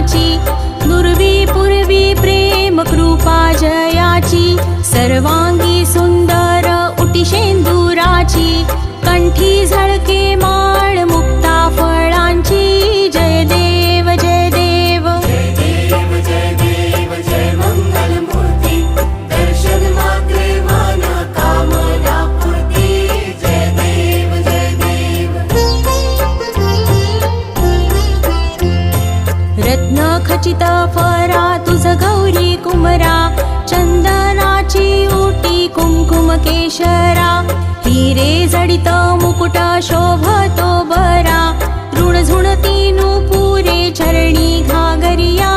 फळाची, दुर्वी पूर्वी प्रेम कृपा जयाची, सर्वांगी सुंदर उटी शेंदुराची, कंठी झळके माळ मुक्ता फळांची, जय देव जय देव जय देव जय देव जय मंगल मूर्ती, दर्शन मात्रे मन कामना पूर्ती, जय देव जय देव। रत्न खचित फरा तुझ गौरी कुमरा, चंदनाची उटी कुंकुम केशरा, हिरे जडित मुकुट शोभतो बरा, ऋण झुणती नुपुरे चरणी घागरिया,